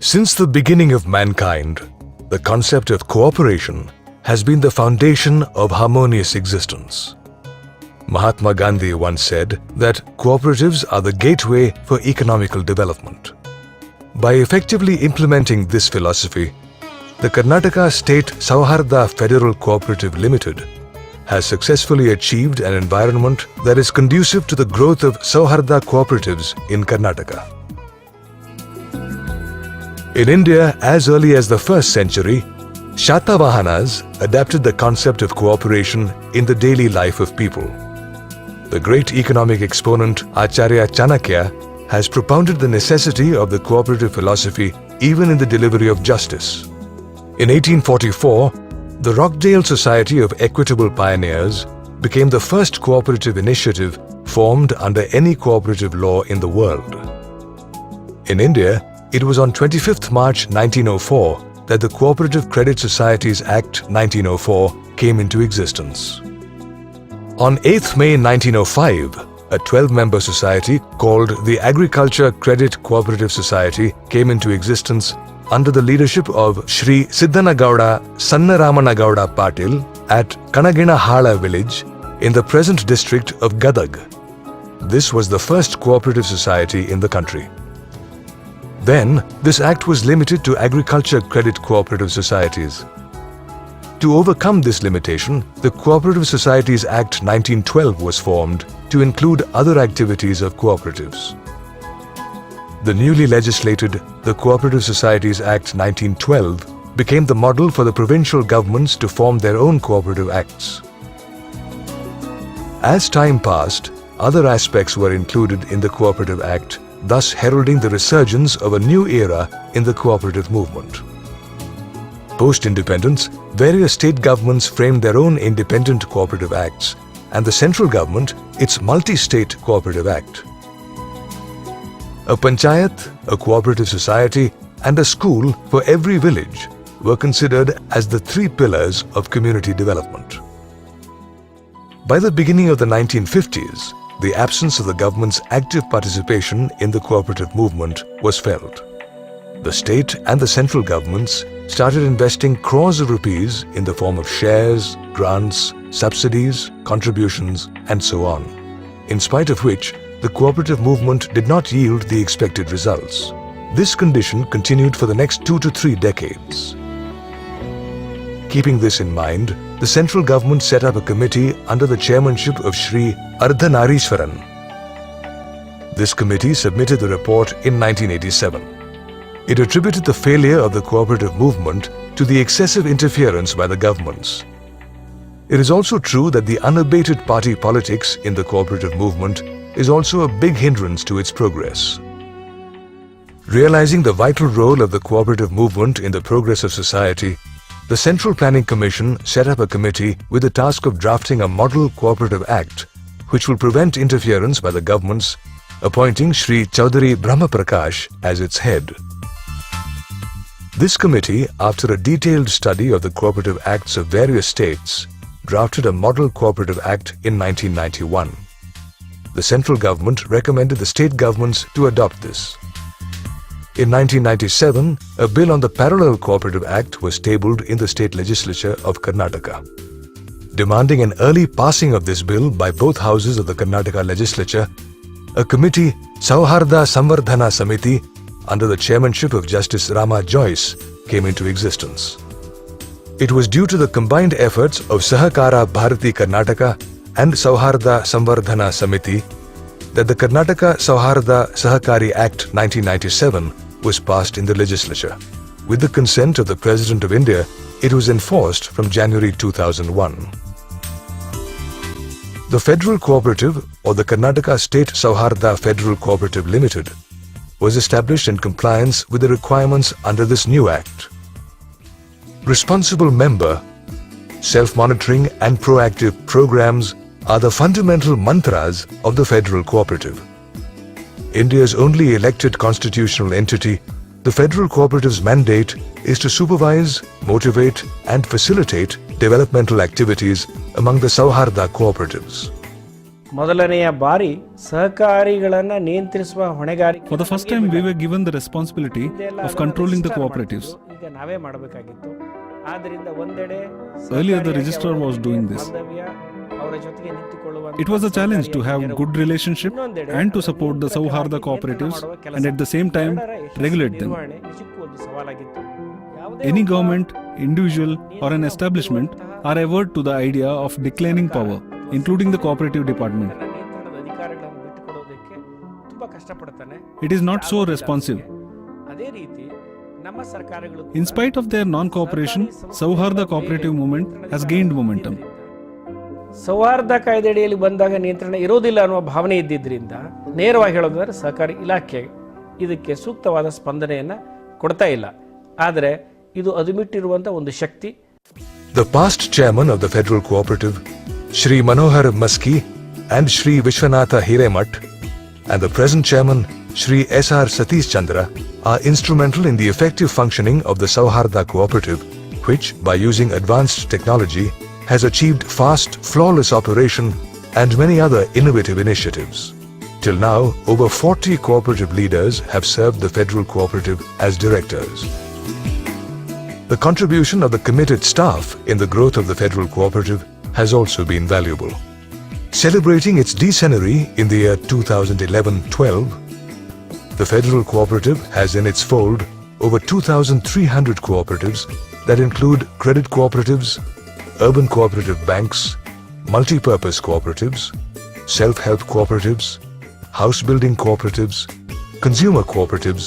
Since the beginning of mankind, the concept of cooperation has been the foundation of harmonious existence. Mahatma Gandhi once said that cooperatives are the gateway for economical development. By effectively implementing this philosophy, the Karnataka State Sauhardha Federal Cooperative Limited has successfully achieved an environment that is conducive to the growth of Sauhardha cooperatives in Karnataka. In India, as early as the 1st century, Shatavahanas adapted the concept of cooperation in the daily life of people. The great economic exponent Acharya Chanakya has propounded the necessity of the cooperative philosophy even in the delivery of justice. In 1844, the Rockdale Society of Equitable Pioneers became the first cooperative initiative formed under any cooperative law in the world. In India, it was on 25th March 1904 that the Cooperative Credit Societies Act 1904 came into existence. On 8th May 1905, a 12-member society called the Agriculture Credit Cooperative Society came into existence under the leadership of Shri Siddhanagowda Sannaramanagowda Patil at Kanaginahala village in the present district of Gadag. This was the first cooperative society in the country. Then, this act was limited to agriculture credit cooperative societies. To overcome this limitation, the Cooperative Societies Act 1912 was formed to include other activities of cooperatives. The newly legislated the Cooperative Societies Act 1912 became the model for the provincial governments to form their own cooperative acts. As time passed, other aspects were included in the Cooperative Act, thus heralding the resurgence of a new era in the cooperative movement. Post-independence, various state governments framed their own independent cooperative acts, and the central government its multi-state cooperative act. A panchayat, a cooperative society, and a school for every village were considered as the three pillars of community development. By the beginning of the 1950s, the absence of the government's active participation in the cooperative movement was felt. The state and the central governments started investing crores of rupees in the form of shares, grants, subsidies, contributions, and so on, in spite of which the cooperative movement did not yield the expected results. This condition continued for the next 2 to 3 decades. Keeping this in mind, the central government set up a committee under the chairmanship of Shri Ardhanarishwaran. This committee submitted the report in 1987. It attributed the failure of the cooperative movement to the excessive interference by the governments. It is also true that the unabated party politics in the cooperative movement is also a big hindrance to its progress. Realizing the vital role of the cooperative movement in the progress of society, the Central Planning Commission set up a committee with the task of drafting a model cooperative act which will prevent interference by the governments, appointing Shri Chaudhary Brahma Prakash as its head. This committee, after a detailed study of the cooperative acts of various states, drafted a Model Cooperative Act in 1991. The central government recommended the state governments to adopt this. In 1997, a bill on the Parallel Cooperative Act was tabled in the state legislature of Karnataka. Demanding an early passing of this bill by both houses of the Karnataka legislature, a committee, Sauhardha Samvardhana Samiti, under the chairmanship of Justice Rama Joyce, came into existence. It was due to the combined efforts of Sahakara Bharati Karnataka and Sauhardha Samvardhana Samiti that the Karnataka Sauhardha Sahakari Act 1997 was passed in the legislature. With the consent of the President of India, it was enforced from January 2001. The Federal Cooperative, or the Karnataka State Sauhardha Federal Cooperative Limited, was established in compliance with the requirements under this new act. Responsible member, self-monitoring and proactive programs are the fundamental mantras of the Federal Cooperative. India's only elected constitutional entity, the Federal Cooperative's mandate is to supervise, motivate, and facilitate developmental activities among the Sauhardha cooperatives. ಮೊದಲನೆಯ ಬಾರಿ ಸಹಕಾರಿಗಳನ್ನು ನಿಯಂತ್ರಿಸುವ ಹೊಣೆಗಾರಿಕೆ For the first time, we were given the responsibility of controlling the cooperatives. ಈಗ ನಾವೇ ಮಾಡಬೇಕಾಗಿತ್ತು. ಆದ್ದರಿಂದ ಒಂದೆಡೆ Earlier, the registrar was doing this. ಅವರ ಜೊತೆಗೆ ನಿಂತುಕೊಳ್ಳುವ It was a challenge to have good relationship and to support the Sauharda cooperatives and at the same time regulate them. ನಿಜಕ್ಕೂ ಒಂದು ಸವಾಲಾಗಿತ್ತು. Any government, individual or an establishment are averse to the idea of declining power, including the cooperative department. ನಿಯಂತ್ರಣದ ಅಧಿಕಾರಗಳನ್ನು ಬಿಟ್ಟುಕೊಡೋದಕ್ಕೆ ತುಂಬಾ ಕಷ್ಟಪಡ್ತಾನೆ. It is not so responsive. ಅದೇ ರೀತಿ ನಮ್ಮ ಸರ್ಕಾರಗಳು In spite of their non-cooperation, Sauharda cooperative movement has gained momentum. ಸೌಹಾರ್ದ ಕಾಯ್ದೆಯಡಿಯಲ್ಲಿ ಬಂದಾಗ ನಿಯಂತ್ರಣ ಇರೋದಿಲ್ಲ ಅನ್ನುವ ಭಾವನೆ ಇದ್ದಿದ್ದರಿಂದ ನೇರವಾಗಿ ಹೇಳೋದಾದ್ರೆ ಸಹಕಾರಿ ಇಲಾಖೆ ಇದಕ್ಕೆ ಸೂಕ್ತವಾದ ಸ್ಪಂದನೆಯನ್ನು ಕೊಡ್ತಾ ಇಲ್ಲ. ಆದರೆ ಇದು ಅದುಮಿಟ್ಟಿರುವಂಥ ಒಂದು ಶಕ್ತಿ. The past chairman of the Federal Cooperative, Shri Manohar Maski and Shri Vishwanatha Hiremath, and the present chairman, Shri S.R. Satish Chandra, are instrumental in the effective functioning of the Sauharda Cooperative, which, by using advanced technology, has achieved fast, flawless operation and many other innovative initiatives. Till now, over 40 cooperative leaders have served the Federal Cooperative as directors. The contribution of the committed staff in the growth of the Federal Cooperative has also been valuable. Celebrating its decenniary in the year 2011-12, the Federal Cooperative has in its fold over 2,300 cooperatives that include credit cooperatives, urban cooperative banks, multi-purpose cooperatives, self-help cooperatives, house building cooperatives, consumer cooperatives,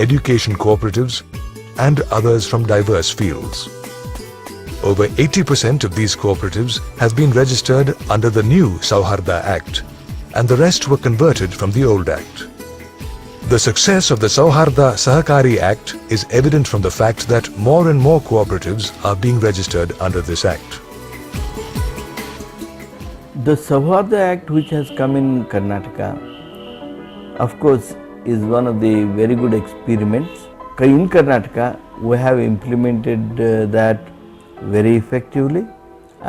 education cooperatives, and others from diverse fields. Over 80% of these cooperatives have been registered under the new Sauharda Act, and the rest were converted from the old Act. The success of the Sauharda Sahakari Act is evident from the fact that more and more cooperatives are being registered under this Act. The Sauharda Act, which has come in Karnataka, of course, is one of the very good experiments. In Karnataka, we have implemented that very effectively,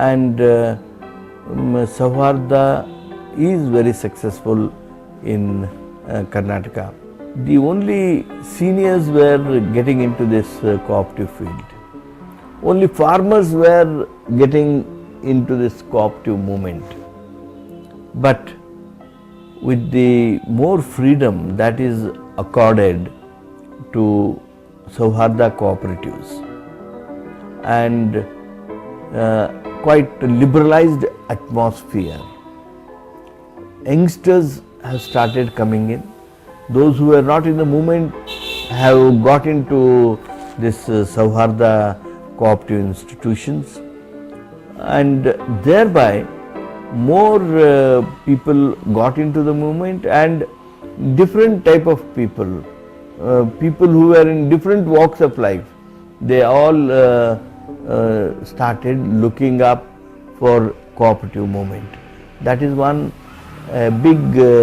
and Sauharda is very successful in Karnataka. The only seniors were getting into this cooperative field. Only farmers were getting into this cooperative movement. But with the more freedom that is accorded to Sauharda cooperatives and quite liberalized atmosphere, youngsters have started coming in. Those who were not in the movement have got into this Sauharda cooperative institutions, and thereby more people got into the movement, and different type of people, people who were in different walks of life, they all started looking up for cooperative movement. That is one big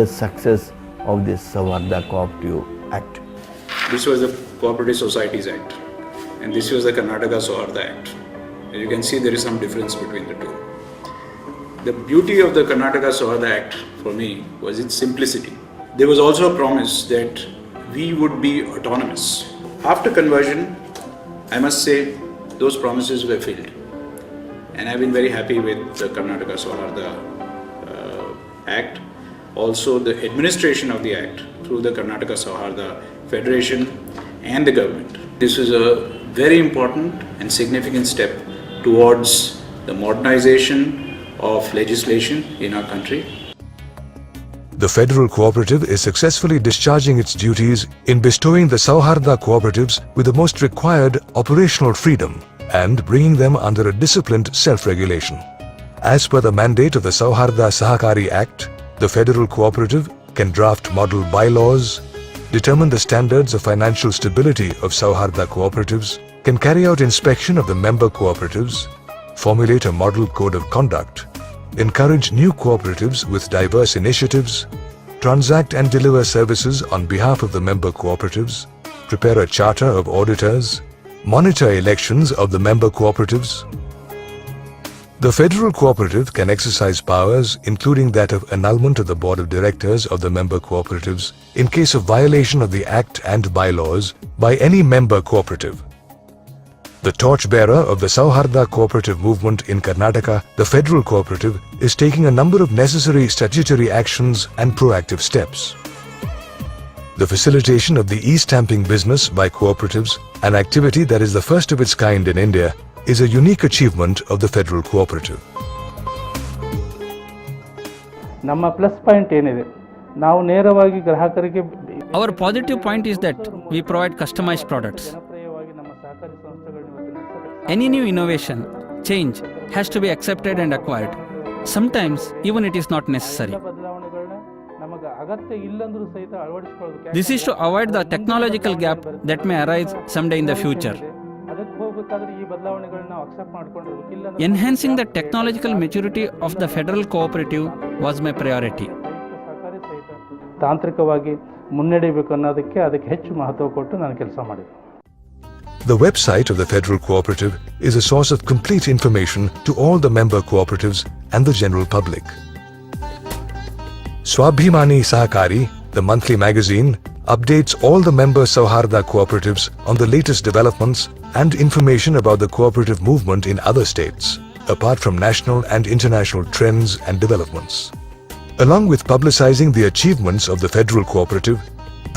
success of this Sauharda Cooperative Act. This was the Cooperative Societies Act, and this was the Karnataka Sauharda Act. As you can see, there is some difference between the two. The beauty of the Karnataka Sauharda Act for me was its simplicity. There was also a promise that we would be autonomous. After conversion, I must say those promises were filled, and I've been very happy with the Karnataka Sauharda Act. Also, the administration of the Act through the Karnataka Sauharda Federation and the government. This is a very important and significant step towards the modernization of legislation in our country. The Federal Cooperative is successfully discharging its duties in bestowing the Sauharda cooperatives with the most required operational freedom and bringing them under a disciplined self-regulation. As per the mandate of the Sauharda Sahakari Act, the Federal Cooperative can draft model bylaws, determine the standards of financial stability of Sauharda cooperatives, can carry out inspection of the member cooperatives, formulate a model code of conduct, encourage new cooperatives with diverse initiatives, transact and deliver services on behalf of the member cooperatives, prepare a charter of auditors, monitor elections of the member cooperatives. The federal cooperative can exercise powers including that of annulment of the board of directors of the member cooperatives in case of violation of the Act and bylaws by any member cooperative. The torchbearer of the Sauharda cooperative movement in Karnataka, the federal cooperative, is taking a number of necessary statutory actions and proactive steps. The facilitation of the e-stamping business by cooperatives, an activity that is the first of its kind in India, is a unique achievement of the federal cooperative. ನಮ್ಮ plus point ಏನಿದೆ ನಾವು ನೇರವಾಗಿ ಗ್ರಾಹಕರಿಗೆ Our positive point is that we provide customized products. ಜನಪ್ರಿಯವಾಗಿ ನಮ್ಮ ಸಹಕಾರಿ ಸಂಸ್ಥೆಗಳನ್ನು Any new innovation, change has to be accepted and acquired. Sometimes even it is not necessary. ಬದಲಾವಣೆಗಳನ್ನ ನಮಗೆ ಅಗತ್ಯ ಇಲ್ಲಂದ್ರೂ ಸಹಿತ ಅಳವಡಿಸಿಕೊಳ್ಳಬೇಕು. This is to avoid the technological gap that may arise someday in the future. ಅದಕ್ಕೆ ಹೋಗಬೇಕಾದ್ರೆ ಈ ಬದಲಾವಣೆಗಳನ್ನ ನಾವು ಅಕ್ಸೆಪ್ಟ್ ಮಾಡ್ಕೊಂಡಿರ್ಬೇಕು. ಇಲ್ಲ Enhancing the technological maturity of the federal cooperative was my priority. ಸಹಕಾರಿ ಸಹಿತ ತಾಂತ್ರಿಕವಾಗಿ ಮುನ್ನಡೆಯಬೇಕು ಅನ್ನೋದಕ್ಕೆ ಅದಕ್ಕೆ ಹೆಚ್ಚು ಮಹತ್ವ ಕೊಟ್ಟು ನಾನು ಕೆಲಸ ಮಾಡಿದೆ. The website of the Federal Cooperative is a source of complete information to all the member cooperatives and the general public. Swabhimani Sahakari, the monthly magazine, updates all the member Sauharda cooperatives on the latest developments and information about the cooperative movement in other states, apart from national and international trends and developments. Along with publicizing the achievements of the Federal Cooperative,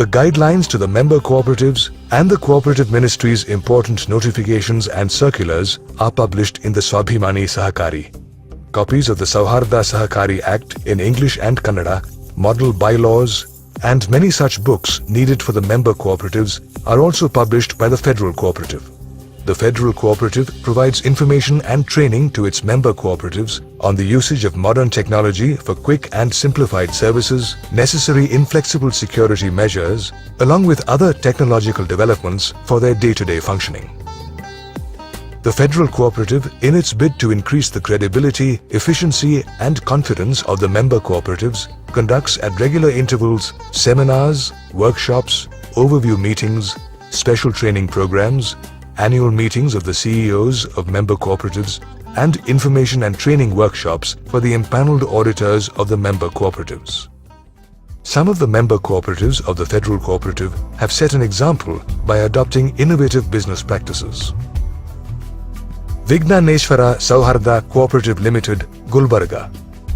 the guidelines to the member cooperatives and the Cooperative Ministry's important notifications and circulars are published in the Swabhimani Sahakari. Copies of the Sauharda Sahakari Act in English and Kannada, model bylaws, and many such books needed for the member cooperatives are also published by the Federal Cooperative. The Federal Cooperative provides information and training to its member cooperatives on the usage of modern technology for quick and simplified services, necessary inflexible security measures, along with other technological developments for their day-to-day functioning. The Federal Cooperative, in its bid to increase the credibility, efficiency, and confidence of the member cooperatives, conducts at regular intervals seminars, workshops, overview meetings, special training programs, annual meetings of the CEOs of member cooperatives, and information and training workshops for the empaneled auditors of the member cooperatives. Some of the member cooperatives of the Federal Cooperative have set an example by adopting innovative business practices. Vignaneshwara Sauharda Cooperative Limited, Gulbarga.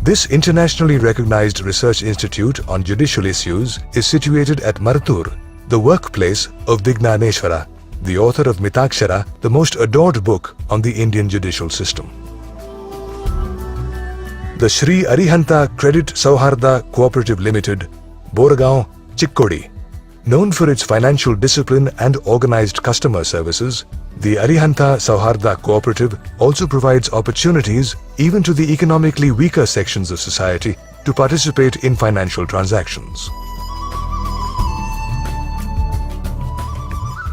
This internationally recognized research institute on judicial issues is situated at Martur, the workplace of Vignaneshwara, the author of Mitakshara, the most adored book on the Indian judicial system. The Shri Arihanta Credit Sauharda Cooperative Limited, Boragaon, Chikkodi. Known for its financial discipline and organized customer services, the Arihanta Sauharda Cooperative also provides opportunities even to the economically weaker sections of society to participate in financial transactions.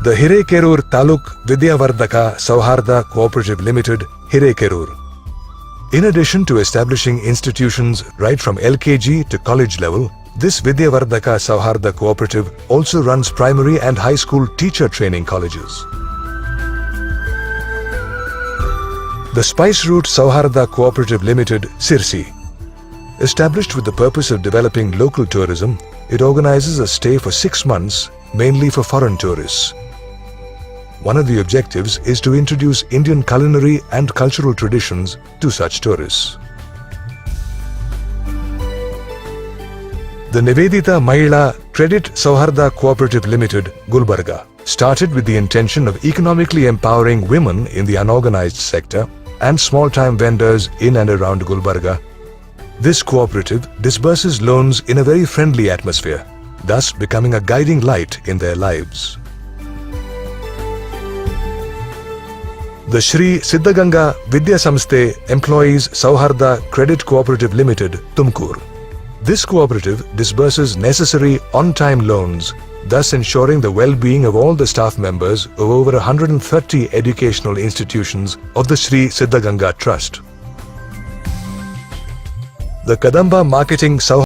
The Hirekerur Taluk Vidyavardhaka Sauharda Cooperative Limited, Hirekerur. In addition to establishing institutions right from LKG to college level, this Vidyavardhaka Sauharda Cooperative also runs primary and high school teacher training colleges. The Spice Route Sauharda Cooperative Limited, Sirsi. Established with the purpose of developing local tourism, it organizes a stay for 6 months, mainly for foreign tourists. One of the objectives is to introduce Indian culinary and cultural traditions to such tourists. The Nivedita Mahila Credit Sauharda Cooperative Limited, Gulbarga, started with the intention of economically empowering women in the unorganized sector and small-time vendors in and around Gulbarga. This cooperative disburses loans in a very friendly atmosphere, thus becoming a guiding light in their lives. The Shri Siddhaganga Vidya Samsthe employs Sauharda Credit Cooperative Limited, Tumkur. This cooperative disburses necessary on-time loans, thus ensuring the well-being of all the staff members of over 130 educational institutions of the Shri Siddhaganga Trust. The Kadamba Marketing Sauharda